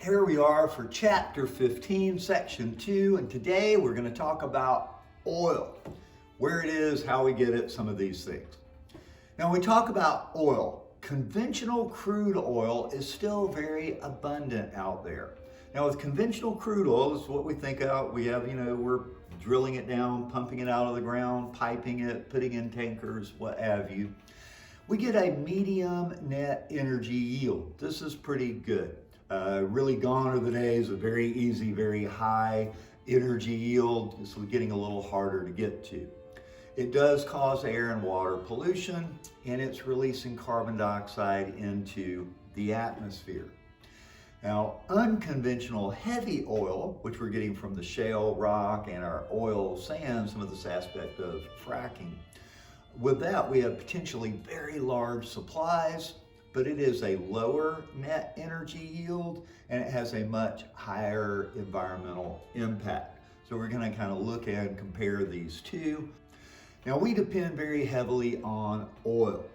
Here we are for chapter 15, section 2, and today we're going to talk about oil, where it is, how we get it, some of these things. Now, when we talk about oil, conventional crude oil is still very abundant out there. Now, with conventional crude oil, this is what we think of. We have, we're drilling it down, pumping it out of the ground, piping it, putting in tankers, what have you. We get a medium net energy yield. This is pretty good. Really gone are the days of very easy, very high energy yield. This is getting a little harder to get to. It does cause air and water pollution, and it's releasing carbon dioxide into the atmosphere. Now, unconventional heavy oil, which we're getting from the shale rock and our oil sands, some of this aspect of fracking, with that we have potentially very large supplies, but it is a lower net energy yield and it has a much higher environmental impact. So we're going to kind of look at and compare these two. Now, we depend very heavily on oil.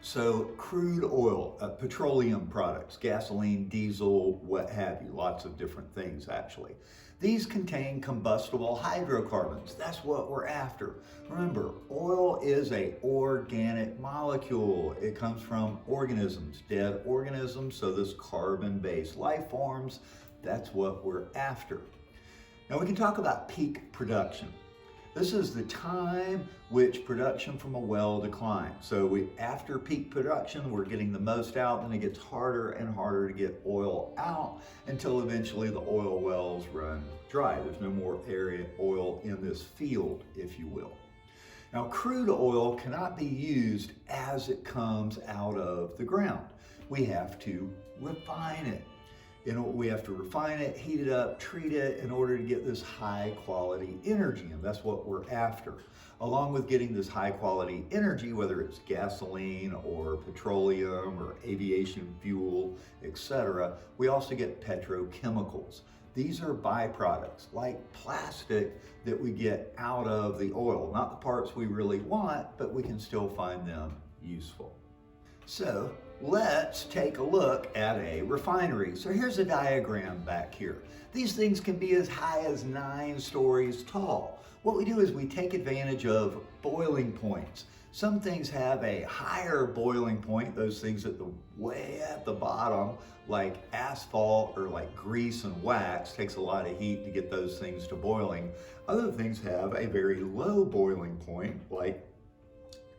So crude oil, petroleum products, gasoline, diesel, what have you, lots of different things actually. These contain combustible hydrocarbons. That's what we're after. Remember, oil is an organic molecule. It comes from organisms, dead organisms, so this carbon-based life forms, that's what we're after. Now we can talk about peak production. This is the time which production from a well declines. So after peak production, we're getting the most out, and it gets harder and harder to get oil out until eventually the oil wells run dry. There's no more oil in this field, if you will. Now, crude oil cannot be used as it comes out of the ground. We have to refine it. We have to refine it, heat it up, treat it in order to get this high quality energy, and that's what we're after. Along with getting this high quality energy, whether it's gasoline or petroleum or aviation fuel, etc., we also get petrochemicals. These are byproducts like plastic that we get out of the oil. Not the parts we really want, but we can still find them useful. So let's take a look at a refinery. So here's a diagram back here. These things can be as high as 9 stories tall. What we do is we take advantage of boiling points. Some things have a higher boiling point, those things way at the bottom, like asphalt or like grease and wax, takes a lot of heat to get those things to boiling. Other things have a very low boiling point, like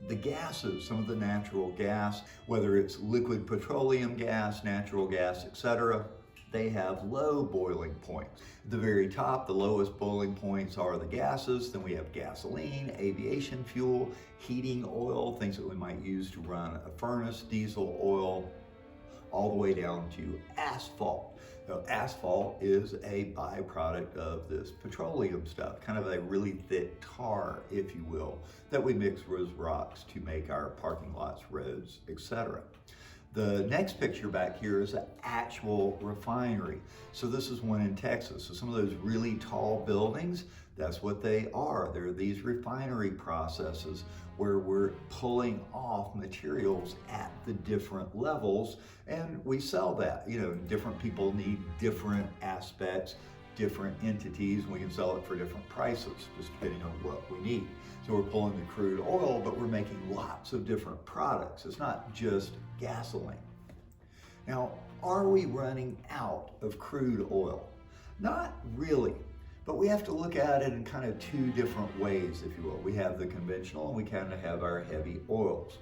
the gases, some of the natural gas, whether it's liquid petroleum gas, natural gas, etc., they have low boiling points. At the very top, the lowest boiling points are the gases. Then we have gasoline, aviation fuel, heating oil, things that we might use to run a furnace, diesel oil, all the way down to asphalt. Now, asphalt is a byproduct of this petroleum stuff, kind of a really thick tar, if you will, that we mix with rocks to make our parking lots, roads, etc. The next picture back here is an actual refinery. So this is one in Texas. So some of those really tall buildings, that's what they are. They're these refinery processes where we're pulling off materials at the different levels, and we sell that. Different people need different aspects, different entities, and we can sell it for different prices, just depending on what we need. So we're pulling the crude oil, but we're making lots of different products. It's not just gasoline. Now, are we running out of crude oil? Not really, but we have to look at it in kind of 2 different ways, if you will. We have the conventional and we kind of have our heavy oils.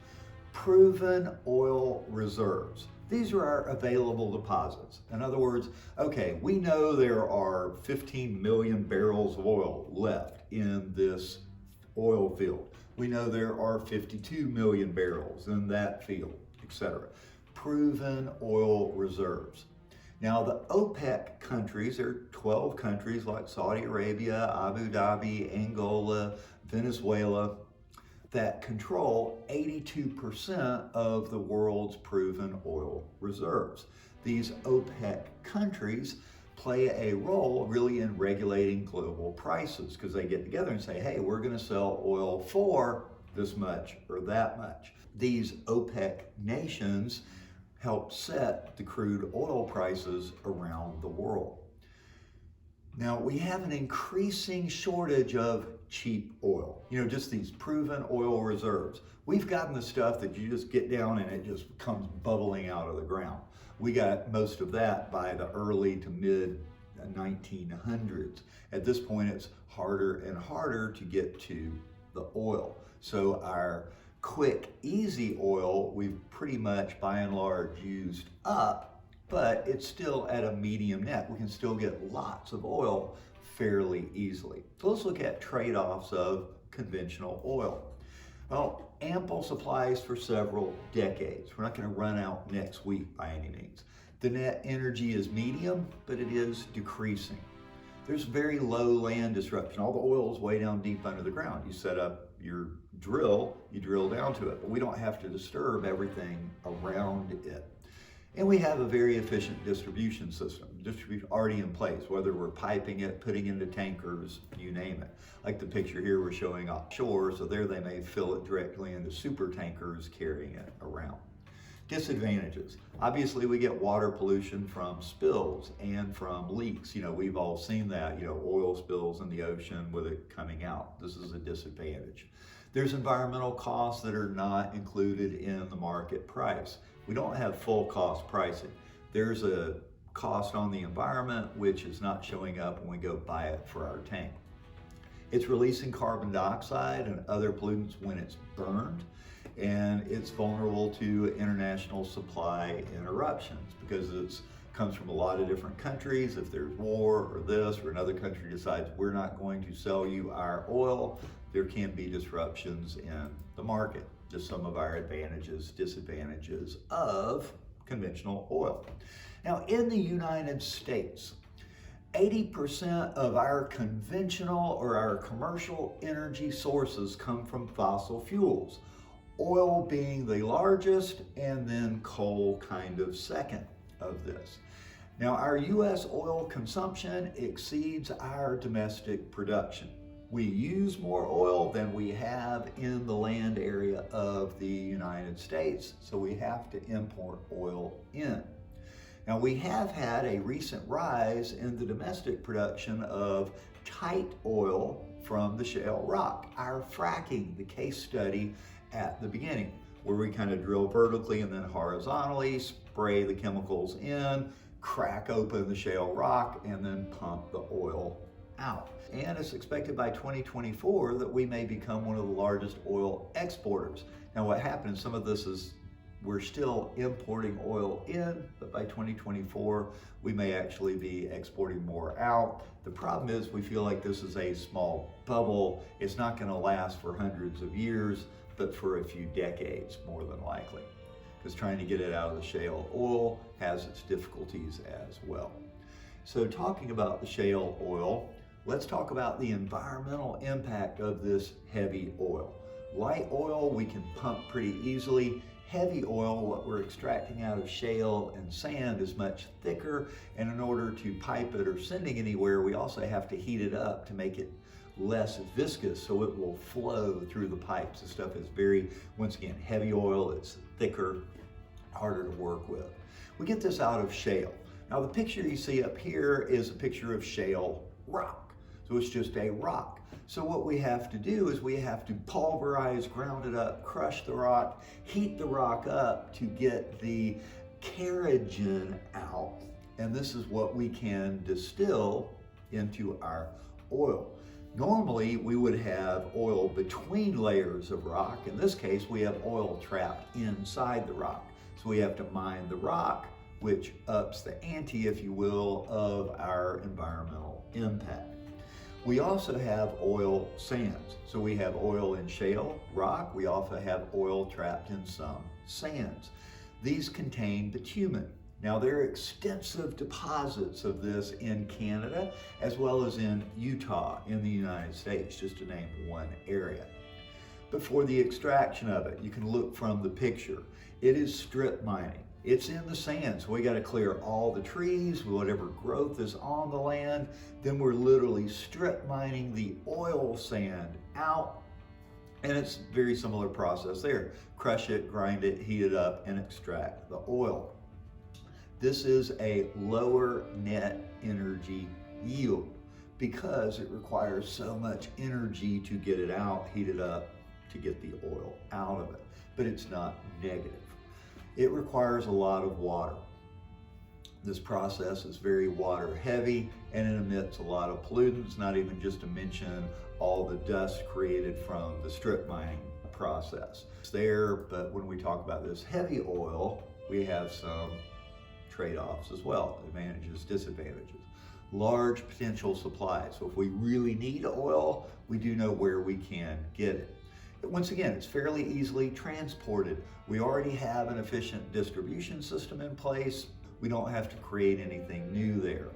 Proven oil reserves. These are our available deposits. In other words, okay, we know there are 15 million barrels of oil left in this oil field. We know there are 52 million barrels in that field, etc. Proven oil reserves. Now, the OPEC countries, there are 12 countries like Saudi Arabia, Abu Dhabi, Angola, Venezuela, that control 82% of the world's proven oil reserves. These OPEC countries play a role really in regulating global prices, because they get together and say, hey, we're going to sell oil for this much or that much. These OPEC nations help set the crude oil prices around the world. Now, we have an increasing shortage of cheap oil, just these proven oil reserves. We've gotten the stuff that you just get down and it just comes bubbling out of the ground. We got most of that by the early to mid 1900s. At this point, it's harder and harder to get to the oil. So our quick, easy oil, we've pretty much by and large used up, but it's still at a medium net. We can still get lots of oil fairly easily. So let's look at trade-offs of conventional oil. Well, ample supplies for several decades. We're not going to run out next week by any means. The net energy is medium, but it is decreasing. There's very low land disruption. All the oil is way down deep under the ground. You set up your drill, you drill down to it, but we don't have to disturb everything around it. And we have a very efficient distribution system. Distribution already in place, whether we're piping it, putting into tankers, you name it. Like the picture here we're showing offshore, so there they may fill it directly into super tankers carrying it around. Disadvantages. Obviously, we get water pollution from spills and from leaks. We've all seen that, oil spills in the ocean with it coming out. This is a disadvantage. There's environmental costs that are not included in the market price. We don't have full cost pricing. There's a cost on the environment which is not showing up when we go buy it for our tank. It's releasing carbon dioxide and other pollutants when it's burned, and it's vulnerable to international supply interruptions because it comes from a lot of different countries. If there's war or this or another country decides we're not going to sell you our oil, there can be disruptions in the market. Just some of our advantages, disadvantages of conventional oil. Now, in the United States, 80% of our conventional or our commercial energy sources come from fossil fuels, oil being the largest and then coal kind of second of this. Now, our U.S. oil consumption exceeds our domestic production. We use more oil than we have in the land area of the United States, so we have to import oil in. Now, we have had a recent rise in the domestic production of tight oil from the shale rock. Our fracking, the case study at the beginning, where we kind of drill vertically and then horizontally, spray the chemicals in, crack open the shale rock, and then pump the oil out. And it's expected by 2024 that we may become one of the largest oil exporters. Now, what happens, some of this is we're still importing oil in, but by 2024, we may actually be exporting more out. The problem is we feel like this is a small bubble. It's not going to last for hundreds of years, but for a few decades, more than likely, because trying to get it out of the shale oil has its difficulties as well. So talking about the shale oil, let's talk about the environmental impact of this heavy oil. Light oil we can pump pretty easily. Heavy oil, what we're extracting out of shale and sand, is much thicker, and in order to pipe it or send it anywhere, we also have to heat it up to make it less viscous so it will flow through the pipes. This stuff is very, once again, heavy oil, it's thicker, harder to work with. We get this out of shale. Now, the picture you see up here is a picture of shale rock. So it's just a rock. So what we have to do is we have to pulverize, ground it up, crush the rock, heat the rock up to get the kerogen out. And this is what we can distill into our oil. Normally, we would have oil between layers of rock. In this case, we have oil trapped inside the rock. So we have to mine the rock, which ups the ante, if you will, of our environmental impact. We also have oil sands. So we have oil in shale rock. We also have oil trapped in some sands. These contain bitumen. Now, there are extensive deposits of this in Canada as well as in Utah in the United States, just to name one area. But for the extraction of it, you can look from the picture. It is strip mining. It's in the sand, so we got to clear all the trees, whatever growth is on the land. Then we're literally strip mining the oil sand out, And it's a very similar process there. Crush it, grind it, heat it up, and extract the oil. This is a lower net energy yield because it requires so much energy to get it out, heat it up, to get the oil out of it. But it's not negative. It requires a lot of water. This process is very water heavy and it emits a lot of pollutants, not even just to mention all the dust created from the strip mining process. It's there, but when we talk about this heavy oil, we have some trade-offs as well, advantages, disadvantages. Large potential supply. So if we really need oil, we do know where we can get it. Once again, it's fairly easily transported. We already have an efficient distribution system in place. We don't have to create anything new there.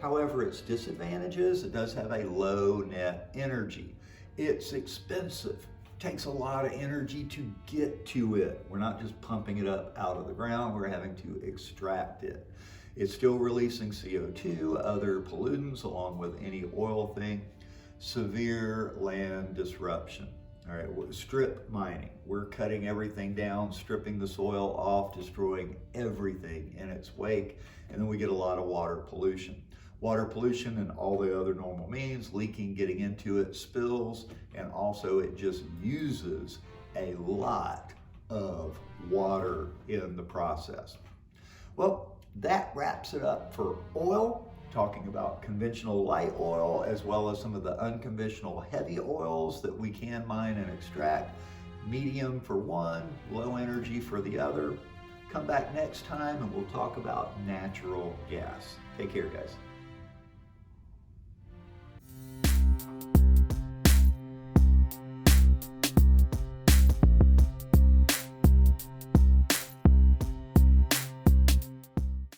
However, its disadvantages, it does have a low net energy. It's expensive. It takes a lot of energy to get to it. We're not just pumping it up out of the ground, we're having to extract it. It's still releasing CO2, other pollutants, along with any oil thing. Severe land disruption. All right, strip mining. We're cutting everything down, stripping the soil off, destroying everything in its wake, and then we get a lot of water pollution. Water pollution and all the other normal means, leaking, getting into it, spills, and also it just uses a lot of water in the process. Well, that wraps it up for oil. Talking about conventional light oil as well as some of the unconventional heavy oils that we can mine and extract. Medium for one, low energy for the other. Come back next time and we'll talk about natural gas. Take care, guys.